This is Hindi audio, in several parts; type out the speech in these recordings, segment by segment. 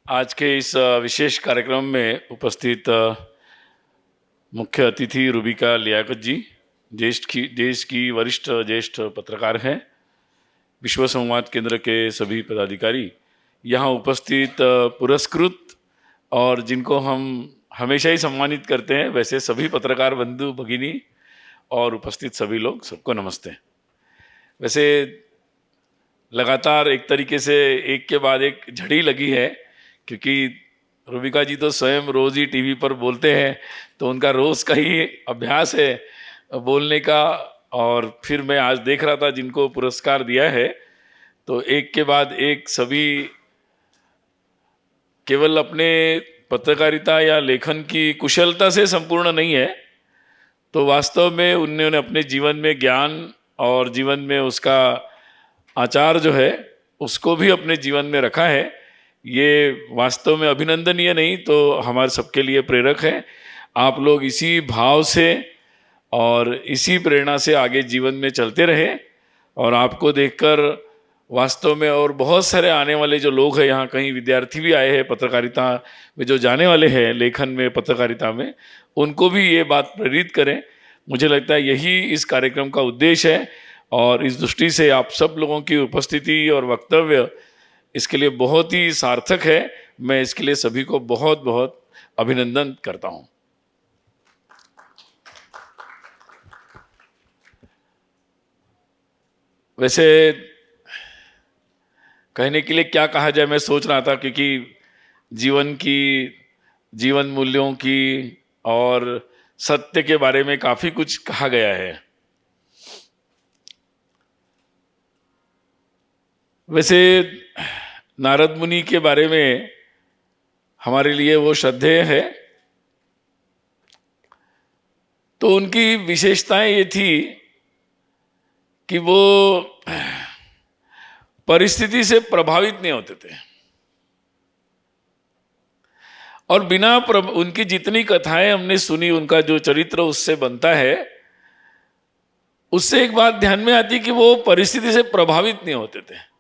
आज के इस विशेष कार्यक्रम में उपस्थित मुख्य अतिथि रूबिका लियाकत जी देश की वरिष्ठ ज्येष्ठ पत्रकार हैं। विश्व संवाद केंद्र के सभी पदाधिकारी, यहाँ उपस्थित पुरस्कृत और जिनको हम हमेशा ही सम्मानित करते हैं, वैसे सभी पत्रकार बंधु भगिनी और उपस्थित सभी लोग, सबको नमस्ते। वैसे लगातार एक तरीके से एक के बाद एक झड़ी लगी है, क्योंकि रूबिका जी तो स्वयं रोज़ ही टीवी पर बोलते हैं, तो उनका रोज़ का ही अभ्यास है बोलने का। और फिर मैं आज देख रहा था जिनको पुरस्कार दिया है, तो एक के बाद एक सभी केवल अपने पत्रकारिता या लेखन की कुशलता से संपूर्ण नहीं है, तो वास्तव में उन्होंने अपने जीवन में ज्ञान और जीवन में उसका आचार जो है उसको भी अपने जीवन में रखा है। ये वास्तव में अभिनंदनीय नहीं तो हमारे सबके लिए प्रेरक है। आप लोग इसी भाव से और इसी प्रेरणा से आगे जीवन में चलते रहे, और आपको देखकर वास्तव में और बहुत सारे आने वाले जो लोग हैं, यहाँ कहीं विद्यार्थी भी आए हैं पत्रकारिता में जो जाने वाले हैं लेखन में, पत्रकारिता में, उनको भी ये बात प्रेरित करें। मुझे लगता है यही इस कार्यक्रम का उद्देश्य है, और इस दृष्टि से आप सब लोगों की उपस्थिति और वक्तव्य इसके लिए बहुत ही सार्थक है। मैं इसके लिए सभी को बहुत बहुत अभिनंदन करता हूँ। वैसे कहने के लिए क्या कहा जाए, मैं सोच रहा था, क्योंकि जीवन मूल्यों की और सत्य के बारे में काफ़ी कुछ कहा गया है। वैसे नारद मुनि के बारे में हमारे लिए वो श्रद्धेय है, तो उनकी विशेषताएं ये थी कि वो परिस्थिति से प्रभावित नहीं होते थे, और बिना उनकी जितनी कथाएं हमने सुनी, उनका जो चरित्र उससे बनता है, उससे एक बात ध्यान में आती कि वो परिस्थिति से प्रभावित नहीं होते थे,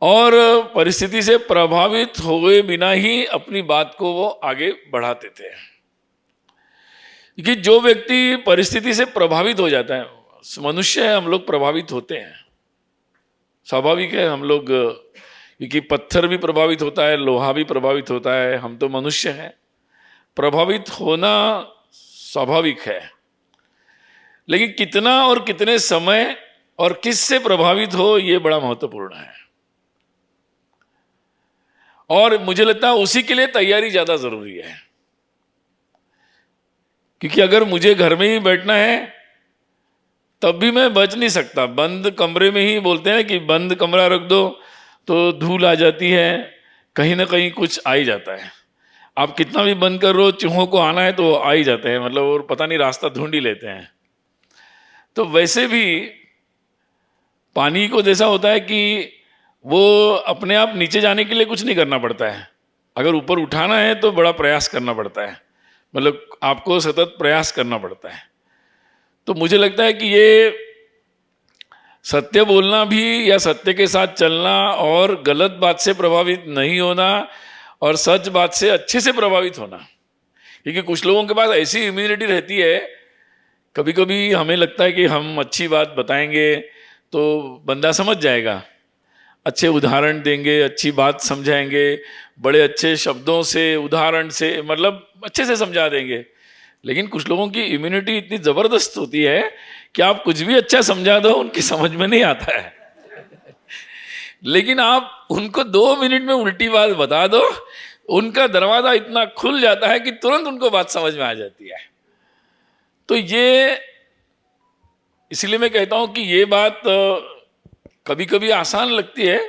और परिस्थिति से प्रभावित हुए बिना ही अपनी बात को वो आगे बढ़ाते थे। कि जो व्यक्ति परिस्थिति से प्रभावित हो जाता है, मनुष्य है, हम लोग प्रभावित होते हैं, स्वाभाविक है। हम लोग, क्योंकि पत्थर भी प्रभावित होता है, लोहा भी प्रभावित होता है, हम तो मनुष्य हैं, प्रभावित होना स्वाभाविक है। लेकिन कितना और कितने समय और किस से प्रभावित हो, ये बड़ा महत्वपूर्ण है, और मुझे लगता है उसी के लिए तैयारी ज्यादा जरूरी है। क्योंकि अगर मुझे घर में ही बैठना है तब भी मैं बच नहीं सकता। बंद कमरे में ही, बोलते हैं कि बंद कमरा रख दो तो धूल आ जाती है, कहीं ना कहीं कुछ आ ही जाता है। आप कितना भी बंद कर लो, चूहों को आना है तो आ ही जाते हैं, मतलब, और पता नहीं रास्ता ढूंढ ही लेते हैं। तो वैसे भी पानी को जैसा होता है कि वो अपने आप नीचे जाने के लिए कुछ नहीं करना पड़ता है, अगर ऊपर उठाना है तो बड़ा प्रयास करना पड़ता है, मतलब आपको सतत प्रयास करना पड़ता है। तो मुझे लगता है कि ये सत्य बोलना भी, या सत्य के साथ चलना, और गलत बात से प्रभावित नहीं होना, और सच बात से अच्छे से प्रभावित होना। क्योंकि कुछ लोगों के पास ऐसी इम्यूनिटी रहती है, कभी कभी हमें लगता है कि हम अच्छी बात बताएंगे तो बंदा समझ जाएगा, अच्छे उदाहरण देंगे, अच्छी बात समझाएंगे, बड़े अच्छे शब्दों से, उदाहरण से, मतलब अच्छे से समझा देंगे। लेकिन कुछ लोगों की इम्यूनिटी इतनी ज़बरदस्त होती है कि आप कुछ भी अच्छा समझा दो, उनकी समझ में नहीं आता है। लेकिन आप उनको 2 मिनट में उल्टी बात बता दो, उनका दरवाज़ा इतना खुल जाता है कि तुरंत उनको बात समझ में आ जाती है। तो ये, इसलिए मैं कहता हूं कि ये बात कभी कभी आसान लगती है,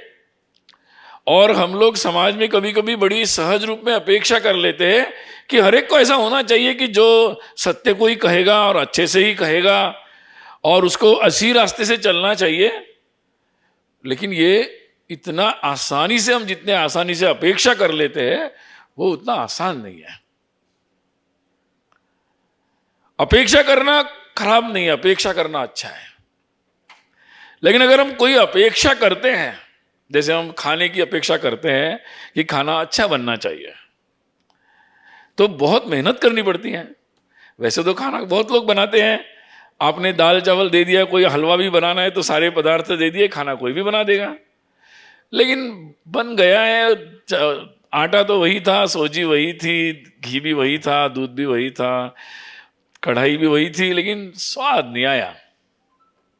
और हम लोग समाज में कभी कभी बड़ी सहज रूप में अपेक्षा कर लेते हैं कि हर एक को ऐसा होना चाहिए कि जो सत्य को ही कहेगा और अच्छे से ही कहेगा, और उसको अच्छी रास्ते से चलना चाहिए। लेकिन ये इतना आसानी से, हम जितने आसानी से अपेक्षा कर लेते हैं, वो उतना आसान नहीं है। अपेक्षा करना खराब नहीं है, अपेक्षा करना अच्छा है। लेकिन अगर हम कोई अपेक्षा करते हैं जैसे हम खाने की अपेक्षा करते हैं कि खाना अच्छा बनना चाहिए, तो बहुत मेहनत करनी पड़ती है। वैसे तो खाना बहुत लोग बनाते हैं, आपने दाल चावल दे दिया, कोई हलवा भी बनाना है तो सारे पदार्थ दे दिए, खाना कोई भी बना देगा। लेकिन बन गया है, आटा तो वही था, सोजी वही थी, घी भी वही था, दूध भी वही था, कढ़ाई भी वही थी, लेकिन स्वाद नहीं आया।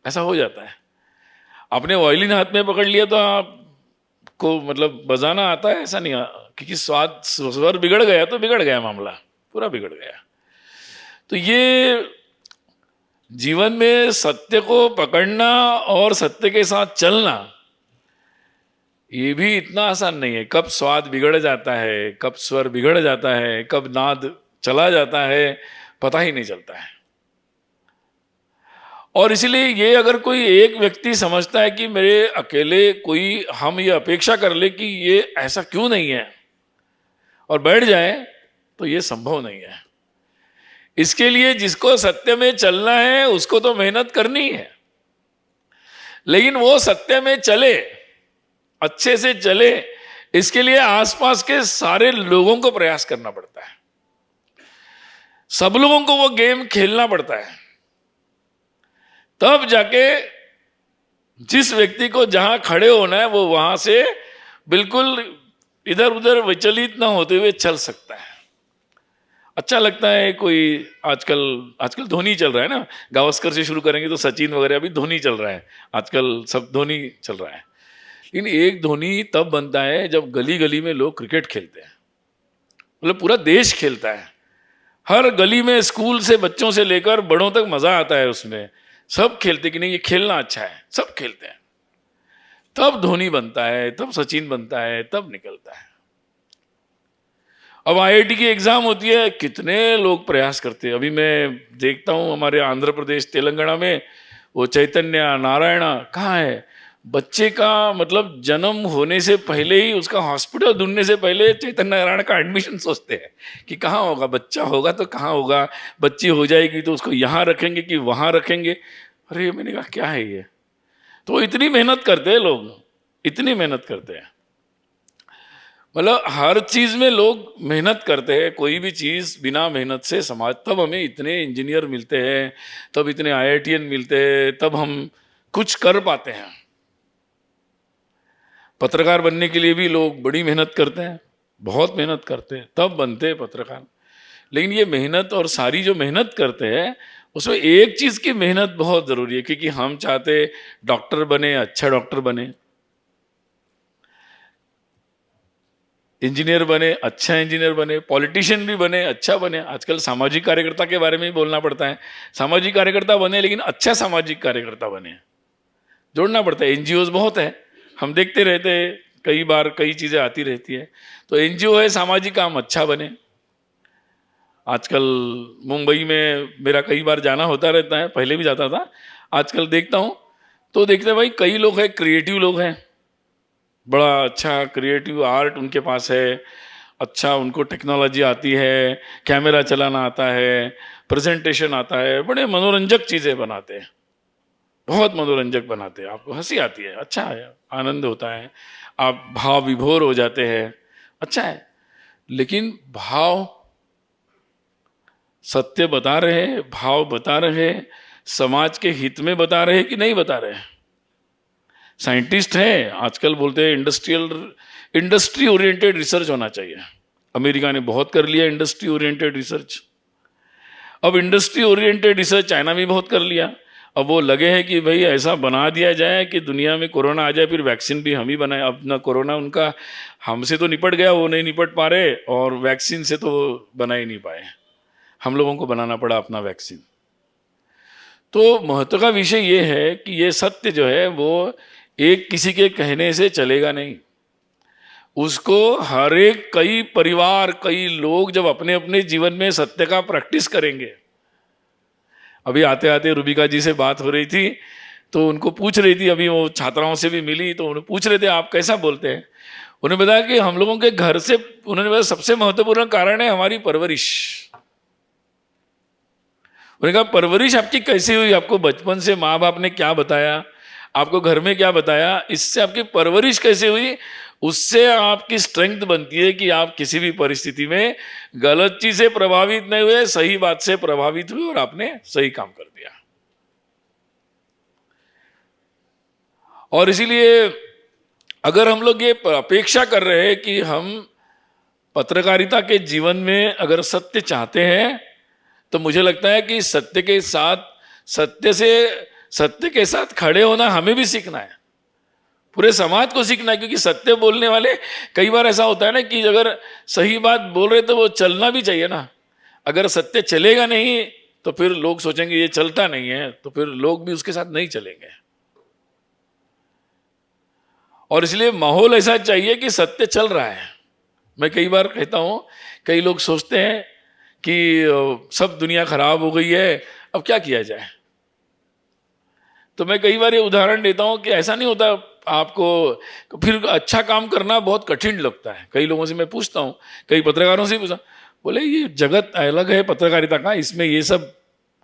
ऐसा हो जाता है। आपने वायलिन हाथ में पकड़ लिया तो आपको मतलब बजाना आता है, ऐसा नहीं क्योंकि स्वाद स्वर बिगड़ गया तो बिगड़ गया, मामला पूरा बिगड़ गया। तो ये जीवन में सत्य को पकड़ना और सत्य के साथ चलना, ये भी इतना आसान नहीं है। कब स्वाद बिगड़ जाता है, कब स्वर बिगड़ जाता है, कब नाद चला जाता है, पता ही नहीं चलता है। और इसलिए ये अगर कोई एक व्यक्ति समझता है कि मेरे अकेले कोई, हम ये अपेक्षा कर ले कि ये ऐसा क्यों नहीं है और बैठ जाए, तो ये संभव नहीं है। इसके लिए जिसको सत्य में चलना है उसको तो मेहनत करनी है, लेकिन वो सत्य में चले, अच्छे से चले, इसके लिए आसपास के सारे लोगों को प्रयास करना पड़ता है। सब लोगों को वो गेम खेलना पड़ता है, तब जाके जिस व्यक्ति को जहां खड़े होना है वो वहां से बिल्कुल इधर उधर विचलित ना होते हुए चल सकता है। अच्छा लगता है कोई, आजकल धोनी चल रहा है ना, गावस्कर से शुरू करेंगे तो सचिन वगैरह, अभी धोनी चल रहा है, आजकल सब धोनी चल रहा है। लेकिन एक धोनी तब बनता है जब गली गली में लोग क्रिकेट खेलते हैं, मतलब पूरा देश खेलता है, हर गली में, स्कूल से बच्चों से लेकर बड़ों तक मजा आता है उसमें, सब खेलते कि नहीं ये खेलना अच्छा है, सब खेलते हैं। तब धोनी बनता है, तब सचिन बनता है, तब निकलता है। अब आईआईटी की एग्जाम होती है, कितने लोग प्रयास करते हैं। अभी मैं देखता हूँ हमारे आंध्र प्रदेश, तेलंगाना में वो चैतन्य नारायणा कहाँ है, बच्चे का मतलब जन्म होने से पहले ही उसका हॉस्पिटल ढूंढने से पहले चैतन्य नारायण का एडमिशन सोचते हैं कि कहाँ होगा, बच्चा होगा तो कहाँ होगा, बच्ची हो जाएगी तो उसको यहाँ रखेंगे कि वहाँ रखेंगे। अरे मैंने कहा क्या है ये, तो इतनी मेहनत करते हैं लोग, इतनी मेहनत करते हैं, मतलब हर चीज में लोग मेहनत करते हैं। कोई भी चीज बिना मेहनत से समाज, तब हमें इतने इंजीनियर मिलते हैं, तब इतने आईआईटीएन मिलते हैं, तब हम कुछ कर पाते हैं। पत्रकार बनने के लिए भी लोग बड़ी मेहनत करते हैं, बहुत मेहनत करते हैं, तब बनते हैं पत्रकार। लेकिन ये मेहनत और सारी जो मेहनत करते हैं उसमें एक चीज की मेहनत बहुत जरूरी है, क्योंकि हम चाहते डॉक्टर बने, अच्छा डॉक्टर बने, इंजीनियर बने, अच्छा इंजीनियर बने, पॉलिटिशियन भी बने, अच्छा बने। आजकल सामाजिक कार्यकर्ता के बारे में ही बोलना पड़ता है, सामाजिक कार्यकर्ता बने लेकिन अच्छा सामाजिक कार्यकर्ता बने, जोड़ना पड़ता है। एनजीओ बहुत है, हम देखते रहते हैं, कई बार कई चीजें आती रहती है, तो एनजीओ है, सामाजिक काम अच्छा बने। आजकल मुंबई में मेरा कई बार जाना होता रहता है, पहले भी जाता था, आजकल देखता हूँ तो देखते हैं भाई कई लोग हैं, क्रिएटिव लोग हैं, बड़ा अच्छा क्रिएटिव आर्ट उनके पास है, अच्छा उनको टेक्नोलॉजी आती है, कैमरा चलाना आता है, प्रेजेंटेशन आता है, बड़े मनोरंजक चीज़ें बनाते हैं, बहुत मनोरंजक बनाते हैं, आपको हंसी आती है, अच्छा है, आनंद होता है, आप भाव विभोर हो जाते हैं, अच्छा है। लेकिन भाव सत्य बता रहे, भाव बता रहे, समाज के हित में बता रहे कि नहीं बता रहे। साइंटिस्ट हैं, आजकल बोलते हैं इंडस्ट्री ओरिएंटेड रिसर्च होना चाहिए। अमेरिका ने बहुत कर लिया इंडस्ट्री ओरिएंटेड रिसर्च, अब इंडस्ट्री ओरिएंटेड रिसर्च चाइना भी बहुत कर लिया। अब वो लगे हैं कि भाई ऐसा बना दिया जाए कि दुनिया में कोरोना आ जाए, फिर वैक्सीन भी हम ही बनाए। अब ना कोरोना उनका हमसे तो निपट गया, वो नहीं निपट पा रहे, और वैक्सीन से तो बना ही नहीं पाए, हम लोगों को बनाना पड़ा अपना वैक्सीन। तो महत्व का विषय ये है कि ये सत्य जो है वो एक किसी के कहने से चलेगा नहीं, उसको हर एक, कई परिवार, कई लोग जब अपने अपने जीवन में सत्य का प्रैक्टिस करेंगे। अभी आते आते रूबिका जी से बात हो रही थी तो उनको पूछ रही थी, अभी वो छात्राओं से भी मिली तो उन्हें पूछ रहे थे आप कैसा बोलते हैं। उन्होंने बताया कि हम लोगों के घर से, उन्होंने बताया सबसे महत्वपूर्ण कारण है हमारी परवरिश। उन्होंने कहा परवरिश आपकी कैसी हुई, आपको बचपन से माँ बाप ने क्या बताया, आपको घर में क्या बताया, इससे आपकी परवरिश कैसे हुई, उससे आपकी स्ट्रेंथ बनती है कि आप किसी भी परिस्थिति में गलत चीज से प्रभावित नहीं हुए, सही बात से प्रभावित हुए और आपने सही काम कर दिया। और इसीलिए अगर हम लोग ये अपेक्षा कर रहे हैं कि हम पत्रकारिता के जीवन में अगर सत्य चाहते हैं, तो मुझे लगता है कि सत्य के साथ खड़े होना हमें भी सीखना है, पूरे समाज को सीखना है। क्योंकि सत्य बोलने वाले, कई बार ऐसा होता है ना कि अगर सही बात बोल रहे तो वो चलना भी चाहिए ना। अगर सत्य चलेगा नहीं तो फिर लोग सोचेंगे ये चलता नहीं है, तो फिर लोग भी उसके साथ नहीं चलेंगे। और इसलिए माहौल ऐसा चाहिए कि सत्य चल रहा है। मैं कई बार कहता हूं, कई लोग सोचते हैं कि सब दुनिया खराब हो गई है, अब क्या किया जाए। तो मैं कई बार ये उदाहरण देता हूं कि ऐसा नहीं होता आपको, फिर अच्छा काम करना बहुत कठिन लगता है। कई लोगों से मैं पूछता हूं, कई पत्रकारों से पूछा, बोले ये जगत अलग है पत्रकारिता का, इसमें ये सब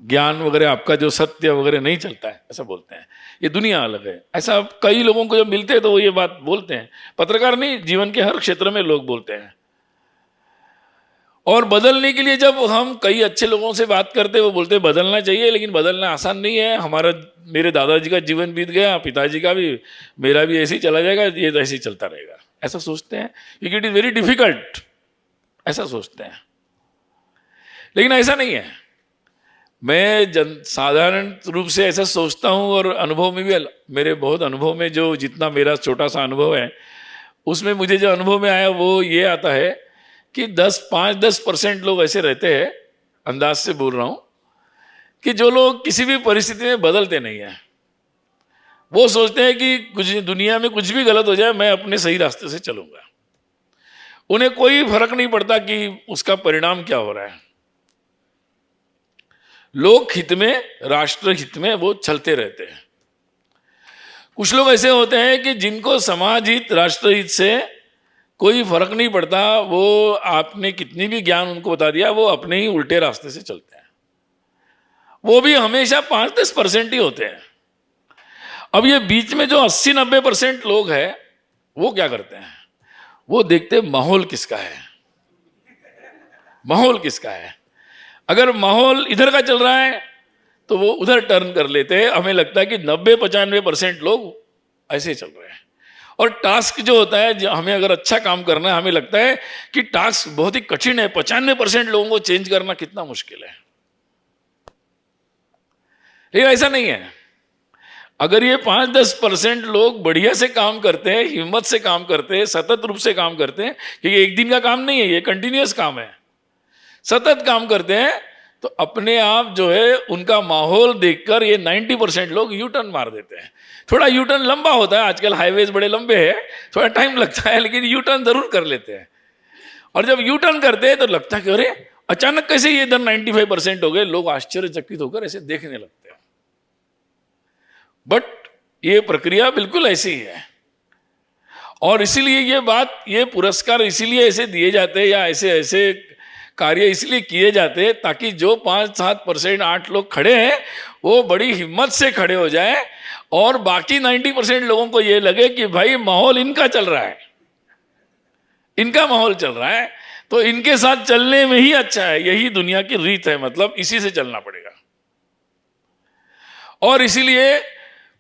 ज्ञान वगैरह आपका जो सत्य वगैरह नहीं चलता है, ऐसा बोलते हैं। ये दुनिया अलग है, ऐसा कई लोगों को जब मिलते हैं तो वो ये बात बोलते हैं। पत्रकार नहीं, जीवन के हर क्षेत्र में लोग बोलते हैं। और बदलने के लिए जब हम कई अच्छे लोगों से बात करते हैं, वो बोलते हैं बदलना चाहिए, लेकिन बदलना आसान नहीं है। मेरे दादाजी का जीवन बीत गया, पिताजी का भी, मेरा भी ऐसे ही चला जाएगा, ये तो ऐसे ही चलता रहेगा, ऐसा सोचते हैं, क्योंकि इट इज़ वेरी डिफिकल्ट, ऐसा सोचते हैं। लेकिन ऐसा नहीं है। मैं साधारण रूप से ऐसा सोचता हूँ, और अनुभव में भी, मेरे बहुत अनुभव में जो जितना मेरा छोटा सा अनुभव है, उसमें मुझे जो अनुभव में आया वो ये आता है कि 5-10% लोग ऐसे रहते हैं, अंदाज से बोल रहा हूं, कि जो लोग किसी भी परिस्थिति में बदलते नहीं हैं। वो सोचते हैं कि कुछ दुनिया में कुछ भी गलत हो जाए, मैं अपने सही रास्ते से चलूंगा। उन्हें कोई फर्क नहीं पड़ता कि उसका परिणाम क्या हो रहा है। लोक हित में, राष्ट्र हित में वो चलते रहते हैं। कुछ लोग ऐसे होते हैं कि जिनको समाज हित, राष्ट्र हित से कोई फर्क नहीं पड़ता, वो आपने कितनी भी ज्ञान उनको बता दिया, वो अपने ही उल्टे रास्ते से चलते हैं। वो भी हमेशा 5-10% ही होते हैं। अब ये बीच में जो 80-90% लोग हैं, वो क्या करते हैं, वो देखते हैं माहौल किसका है, माहौल किसका है। अगर माहौल इधर का चल रहा है तो वो उधर टर्न कर लेते हैं। हमें लगता है कि 90-95% लोग ऐसे चल रहे हैं। और टास्क जो होता है, हमें अगर अच्छा काम करना है, हमें लगता है कि टास्क बहुत ही कठिन है, 95% लोगों को चेंज करना कितना मुश्किल है। लेकिन ऐसा नहीं है। अगर ये 5-10% लोग बढ़िया से काम करते हैं, हिम्मत से काम करते हैं, सतत रूप से काम करते हैं, क्योंकि एक दिन का काम नहीं है, ये कंटिन्यूअस काम है, सतत काम करते हैं, तो अपने आप जो है उनका माहौल देखकर ये 90% लोग यू टर्न मार देते हैं। थोड़ा यू टर्न लंबा होता है, आजकल हाईवेज बड़े लंबे हैं, थोड़ा टाइम लगता है, लेकिन यू टर्न जरूर कर लेते हैं। और जब यू टर्न करते हैं तो लगता है कि अरे अचानक कैसे ये इधर 95% हो गए। लोग आश्चर्यचकित होकर ऐसे देखने लगते हैं। बट ये प्रक्रिया बिल्कुल ऐसी ही है। और इसीलिए ये पुरस्कार इसीलिए ऐसे दिए जाते हैं, या ऐसे ऐसे कार्य इसलिए किए जाते हैं, ताकि जो 5-7%, 8 लोग खड़े हैं, वो बड़ी हिम्मत से खड़े हो जाए, और बाकी 90% लोगों को ये लगे कि भाई माहौल इनका चल रहा है, इनका माहौल चल रहा है, तो इनके साथ चलने में ही अच्छा है, यही दुनिया की रीत है, मतलब इसी से चलना पड़ेगा। और इसीलिए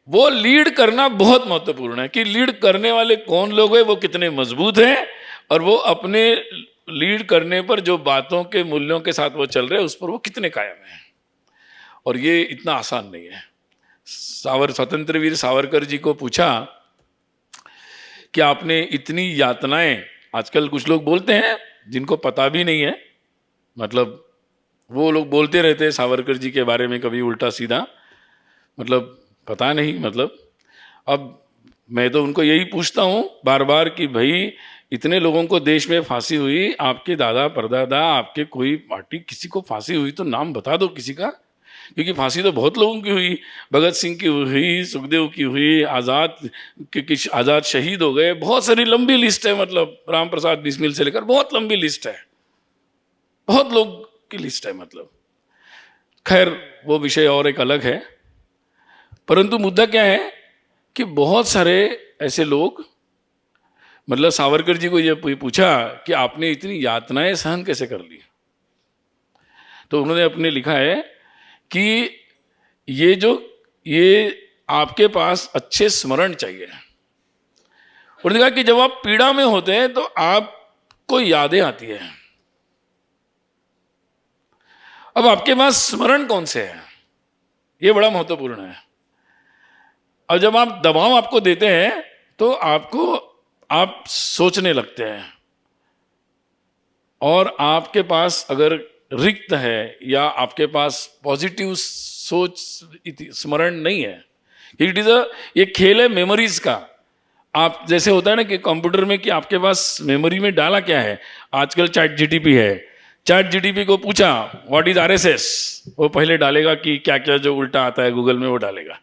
वो लीड करना बहुत महत्वपूर्ण है कि लीड करने वाले कौन लोग हैं, वो कितने मजबूत हैं, और वो अपने लीड करने पर जो बातों के मूल्यों के साथ वो चल रहे हैं, उस पर वो कितने कायम हैं। और ये इतना आसान नहीं है। स्वतंत्र वीर सावरकर जी को पूछा कि आपने इतनी यातनाएं, आजकल कुछ लोग बोलते हैं जिनको पता भी नहीं है, मतलब वो लोग बोलते रहते हैं सावरकर जी के बारे में कभी उल्टा सीधा, मतलब पता नहीं, मतलब अब मैं तो उनको यही पूछता हूँ बार बार कि भाई इतने लोगों को देश में फांसी हुई, आपके दादा परदादा, आपके कोई पार्टी, किसी को फांसी हुई तो नाम बता दो किसी का, क्योंकि फांसी तो बहुत लोगों की हुई, भगत सिंह की हुई, सुखदेव की हुई, आज़ाद शहीद हो गए, बहुत सारी लंबी लिस्ट है, मतलब राम प्रसाद बिस्मिल से लेकर बहुत लंबी लिस्ट है, बहुत लोग की लिस्ट है, मतलब खैर वो विषय और एक अलग है। परंतु मुद्दा क्या है कि बहुत सारे ऐसे लोग, मतलब सावरकर जी को जब पूछा कि आपने इतनी यातनाएं सहन कैसे कर ली, तो उन्होंने अपने लिखा है कि ये आपके पास अच्छे स्मरण चाहिए। उन्होंने कहा कि जब आप पीड़ा में होते हैं तो आपको यादें आती है, अब आपके पास स्मरण कौन से है, ये बड़ा महत्वपूर्ण है। और जब आप दबाव आपको देते हैं तो आप सोचने लगते हैं, और आपके पास अगर रिक्त है या आपके पास पॉजिटिव सोच स्मरण नहीं है, इट इज ये खेल है मेमोरीज का। आप जैसे होता है ना कि कंप्यूटर में कि आपके पास मेमोरी में डाला क्या है, आजकल चैट जीटीपी है, चैट जीटीपी को पूछा व्हाट इज आरएसएस, वो पहले डालेगा कि क्या क्या जो उल्टा आता है गूगल में वो डालेगा।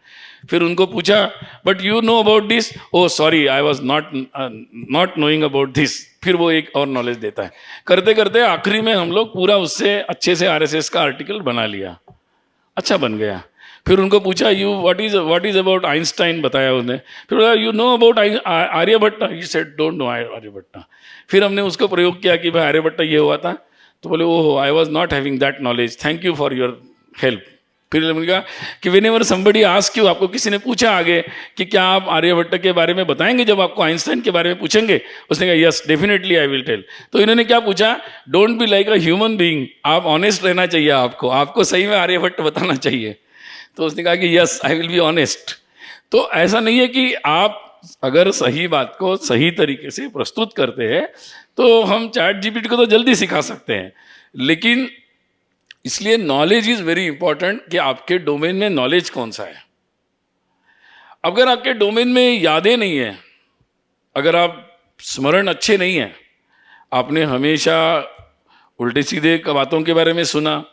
फिर उनको पूछा but you know about this, oh sorry I was not knowing about this, फिर वो एक और नॉलेज देता है। करते करते आखिरी में हम लोग पूरा उससे अच्छे से आरएसएस का आर्टिकल बना लिया, अच्छा बन गया। फिर उनको पूछा you what is about Einstein, बताया उसने। फिर बोला you know about Aryabhata, he said don't know Aryabhata. फिर हमने उसको प्रयोग किया कि भाई आर्यभट्ट ये हुआ था, तो बोले ओहो I was not having that knowledge, thank you for your help. फिर हमने कहा कि व्हेनेवर समबडी आस्क यू, आपको किसी ने पूछा आगे कि क्या आप आर्यभट्ट के बारे में बताएंगे जब आपको आइंस्टाइन के बारे में पूछेंगे, उसने कहा yes definitely I will tell. तो इन्होंने क्या पूछा, don't be like a human being, आप ऑनेस्ट रहना चाहिए, आपको सही में आर्यभट्ट बताना चाहिए। तो उसने कहा कि yes I will be honest. तो ऐसा नहीं है कि आप अगर सही बात को सही तरीके से प्रस्तुत करते हैं तो हम चैट जीपीटी को तो जल्दी सिखा सकते हैं, लेकिन इसलिए नॉलेज इज वेरी इंपॉर्टेंट कि आपके डोमेन में नॉलेज कौन सा है। अगर आपके डोमेन में यादें नहीं है, अगर आप स्मरण अच्छे नहीं है, आपने हमेशा उल्टे सीधे बातों के बारे में सुना,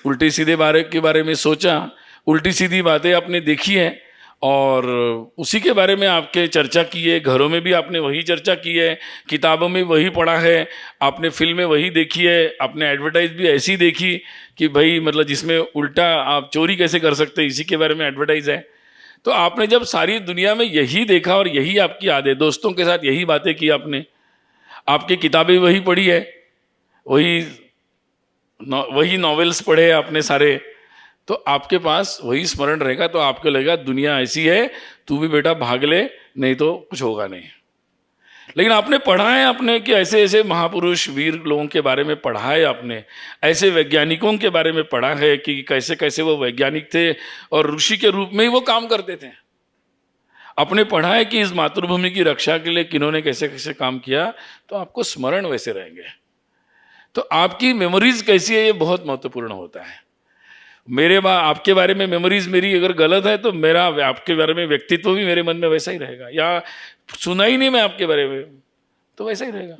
उल्टे सीधे के बारे में सोचा, उल्टी सीधी बातें आपने देखी है और उसी के बारे में आपके चर्चा की है, घरों में भी आपने वही चर्चा की है, किताबों में वही पढ़ा है, आपने फिल्में वही देखी है, आपने एडवर्टाइज भी ऐसी देखी कि भाई मतलब जिसमें उल्टा आप चोरी कैसे कर सकते हैं इसी के बारे में एडवर्टाइज है। तो आपने जब सारी दुनिया में यही देखा और यही आपकी आदत, दोस्तों के साथ यही बातें की आपने, आपकी किताबें वही पढ़ी है, वही नॉवेल्स पढ़े आपने सारे, तो आपके पास वही स्मरण रहेगा। तो आपको लगेगा दुनिया ऐसी है, तू भी बेटा भाग ले, नहीं तो कुछ होगा नहीं। लेकिन आपने पढ़ा है आपने कि ऐसे ऐसे महापुरुष वीर लोगों के बारे में पढ़ा है, आपने ऐसे वैज्ञानिकों के बारे में पढ़ा है कि कैसे कैसे वो वैज्ञानिक थे और ऋषि के रूप में ही वो काम करते थे। आपने पढ़ा है कि इस मातृभूमि की रक्षा के लिए किन्होंने कैसे कैसे काम किया, तो आपको स्मरण वैसे रहेंगे। तो आपकी मेमोरीज कैसी है ये बहुत महत्वपूर्ण होता है। आपके बारे में मेमोरीज मेरी अगर गलत है तो मेरा आपके बारे में व्यक्तित्व भी मेरे मन में वैसा ही रहेगा, या सुना ही नहीं मैं आपके बारे में तो वैसा ही रहेगा।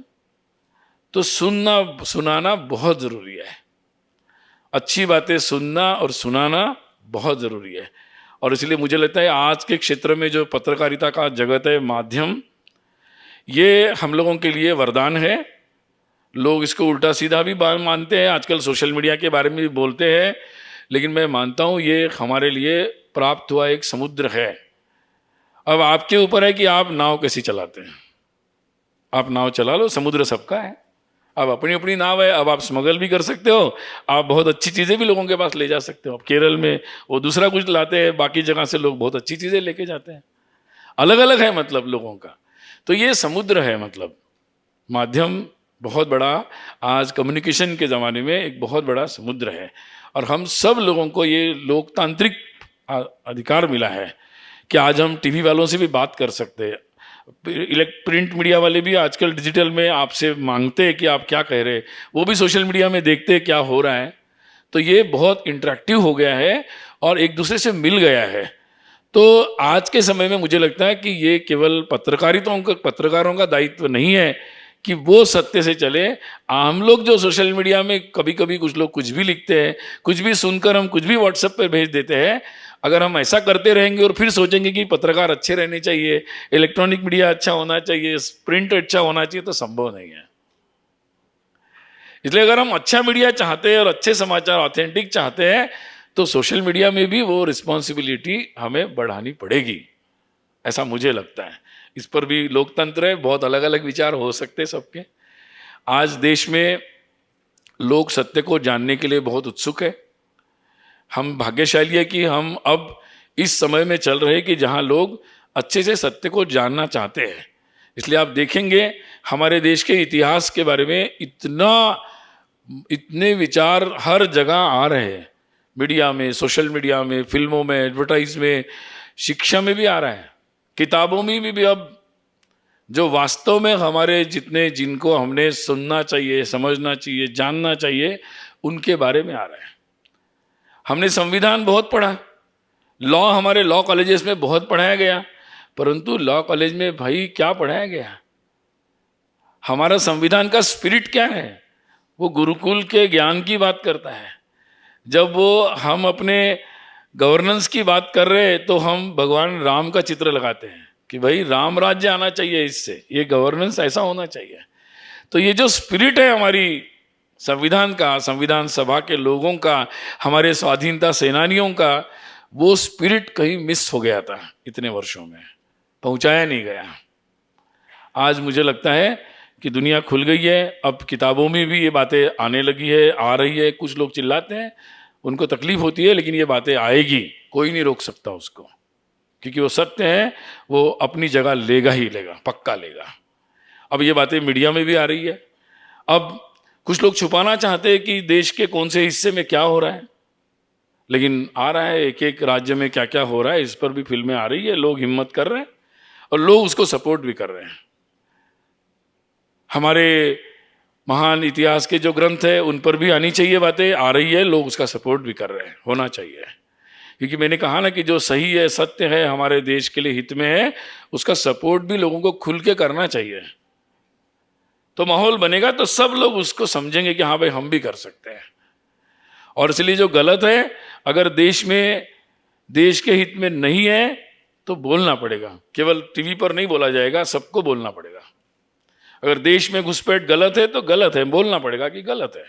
तो सुनाना बहुत जरूरी है, अच्छी बातें सुनना और सुनाना बहुत जरूरी है। और इसलिए मुझे लगता है आज के क्षेत्र में जो पत्रकारिता का जगत है, माध्यम, ये हम लोगों के लिए वरदान है। लोग इसको उल्टा सीधा भी मानते हैं, आजकल सोशल मीडिया के बारे में भी बोलते हैं, लेकिन मैं मानता हूँ ये हमारे लिए प्राप्त हुआ एक समुद्र है। अब आपके ऊपर है कि आप नाव कैसी चलाते हैं। आप नाव चला लो, समुद्र सबका है, अब अपनी अपनी नाव है। अब आप स्मगल भी कर सकते हो, आप बहुत अच्छी चीज़ें भी लोगों के पास ले जा सकते हो। अब केरल में वो दूसरा कुछ लाते हैं, बाकी जगह से लोग बहुत अच्छी चीज़ें लेके जाते हैं, अलग अलग है मतलब लोगों का। तो ये समुद्र है, मतलब माध्यम बहुत बड़ा, आज कम्युनिकेशन के ज़माने में एक बहुत बड़ा समुद्र है। और हम सब लोगों को ये लोकतांत्रिक अधिकार मिला है कि आज हम टीवी वालों से भी बात कर सकते हैं, प्रिंट मीडिया वाले भी आजकल डिजिटल में आपसे मांगते हैं कि आप क्या कह रहे हैं, वो भी सोशल मीडिया में देखते हैं क्या हो रहा है। तो ये बहुत इंटरेक्टिव हो गया है और एक दूसरे से मिल गया है। तो आज के समय में मुझे लगता है कि ये केवल पत्रकारों का दायित्व नहीं है कि वो सत्य से चले। हम लोग जो सोशल मीडिया में कभी कभी कुछ लोग कुछ भी लिखते हैं, कुछ भी सुनकर हम कुछ भी व्हाट्सएप पर भेज देते हैं, अगर हम ऐसा करते रहेंगे और फिर सोचेंगे कि पत्रकार अच्छे रहने चाहिए, इलेक्ट्रॉनिक मीडिया अच्छा होना चाहिए, प्रिंट अच्छा होना चाहिए, तो संभव नहीं है। इसलिए अगर हम अच्छा मीडिया चाहते हैं और अच्छे समाचार ऑथेंटिक चाहते हैं तो सोशल मीडिया में भी वो रिस्पॉन्सिबिलिटी हमें बढ़ानी पड़ेगी। ऐसा मुझे लगता है। इस पर भी लोकतंत्र है, बहुत अलग अलग विचार हो सकते हैं सबके। आज देश में लोग सत्य को जानने के लिए बहुत उत्सुक है। हम भाग्यशाली है कि हम अब इस समय में चल रहे हैं कि जहां लोग अच्छे से सत्य को जानना चाहते हैं। इसलिए आप देखेंगे हमारे देश के इतिहास के बारे में इतने विचार हर जगह आ रहे हैं, मीडिया में, सोशल मीडिया में, फिल्मों में, एडवर्टाइज में, शिक्षा में भी आ रहा है, किताबों में भी अब जो वास्तव में हमारे जिनको हमने सुनना चाहिए, समझना चाहिए, जानना चाहिए, उनके बारे में आ रहा है। हमने संविधान बहुत पढ़ा, लॉ हमारे लॉ कॉलेजेस में बहुत पढ़ाया गया, परंतु लॉ कॉलेज में भाई क्या पढ़ाया गया? हमारा संविधान का स्पिरिट क्या है? वो गुरुकुल के ज्ञान की बात करता है। जब वो हम अपने गवर्नेंस की बात कर रहे हैं तो हम भगवान राम का चित्र लगाते हैं कि भाई राम राज्य आना चाहिए, इससे ये गवर्नेंस ऐसा होना चाहिए। तो ये जो स्पिरिट है हमारी संविधान का, संविधान सभा के लोगों का, हमारे स्वाधीनता सेनानियों का, वो स्पिरिट कहीं मिस हो गया था, इतने वर्षों में पहुंचाया नहीं गया। आज मुझे लगता है कि दुनिया खुल गई है, अब किताबों में भी ये बातें आने लगी है, आ रही है। कुछ लोग चिल्लाते हैं, उनको तकलीफ होती है, लेकिन ये बातें आएगी, कोई नहीं रोक सकता उसको, क्योंकि वो सत्य है, वो अपनी जगह लेगा ही लेगा, पक्का लेगा। अब ये बातें मीडिया में भी आ रही है। अब कुछ लोग छुपाना चाहते हैं कि देश के कौन से हिस्से में क्या हो रहा है, लेकिन आ रहा है, एक एक राज्य में क्या क्या हो रहा है, इस पर भी फिल्में आ रही है, लोग हिम्मत कर रहे हैं और लोग उसको सपोर्ट भी कर रहे हैं। हमारे महान इतिहास के जो ग्रंथ है उन पर भी आनी चाहिए बातें, आ रही है, लोग उसका सपोर्ट भी कर रहे हैं, होना चाहिए। क्योंकि मैंने कहा ना कि जो सही है, सत्य है, हमारे देश के लिए हित में है, उसका सपोर्ट भी लोगों को खुल के करना चाहिए। तो माहौल बनेगा तो सब लोग उसको समझेंगे कि हाँ भाई हम भी कर सकते हैं। और इसलिए जो गलत है, अगर देश में, देश के हित में नहीं है तो बोलना पड़ेगा, केवल टीवी पर नहीं बोला जाएगा, सबको बोलना पड़ेगा। अगर देश में घुसपैठ गलत है तो गलत है, बोलना पड़ेगा कि गलत है,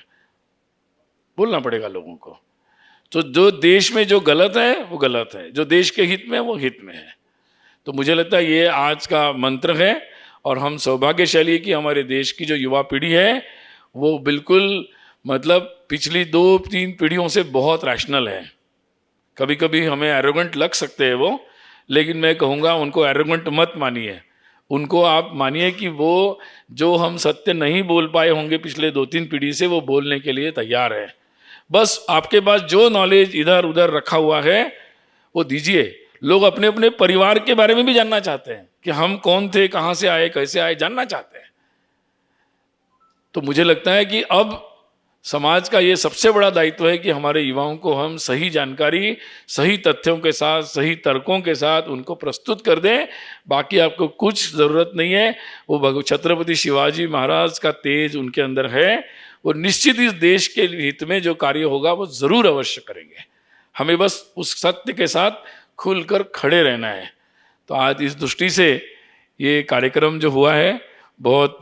बोलना पड़ेगा लोगों को। तो जो देश में जो गलत है वो गलत है, जो देश के हित में है वो हित में है। तो मुझे लगता है ये आज का मंत्र है, और हम सौभाग्यशाली है कि हमारे देश की जो युवा पीढ़ी है वो बिल्कुल, मतलब पिछली 2-3 पीढ़ियों से बहुत रैशनल है। कभी कभी हमें एरोगेंट लग सकते हैं वो, लेकिन मैं कहूँगा उनको एरोगेंट मत मानिए, उनको आप मानिए कि वो जो हम सत्य नहीं बोल पाए होंगे पिछले 2-3 पीढ़ी से, वो बोलने के लिए तैयार है। बस आपके पास जो नॉलेज इधर उधर रखा हुआ है वो दीजिए। लोग अपने अपने परिवार के बारे में भी जानना चाहते हैं कि हम कौन थे, कहाँ से आए, कैसे आए, जानना चाहते हैं। तो मुझे लगता है कि अब समाज का ये सबसे बड़ा दायित्व है कि हमारे युवाओं को हम सही जानकारी, सही तथ्यों के साथ, सही तर्कों के साथ उनको प्रस्तुत कर दें। बाकी आपको कुछ ज़रूरत नहीं है। वो छत्रपति शिवाजी महाराज का तेज उनके अंदर है, वो निश्चित इस देश के हित में जो कार्य होगा वो ज़रूर अवश्य करेंगे। हमें बस उस सत्य के साथ खुलकर खड़े रहना है। तो आज इस दृष्टि से ये कार्यक्रम जो हुआ है, बहुत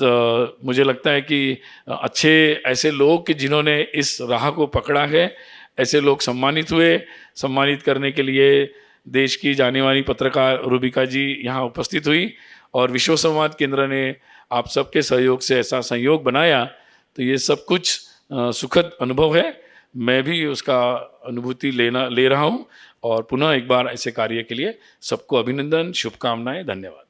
मुझे लगता है कि अच्छे ऐसे लोग कि जिन्होंने इस राह को पकड़ा है, ऐसे लोग सम्मानित हुए। सम्मानित करने के लिए देश की जानी मानी पत्रकार रूबिका जी यहाँ उपस्थित हुई, और विश्व संवाद केंद्र ने आप सबके सहयोग से ऐसा संयोग बनाया। तो ये सब कुछ सुखद अनुभव है, मैं भी उसका अनुभूति ले रहा हूँ। और पुनः एक बार ऐसे कार्य के लिए सबको अभिनंदन, शुभकामनाएं, धन्यवाद।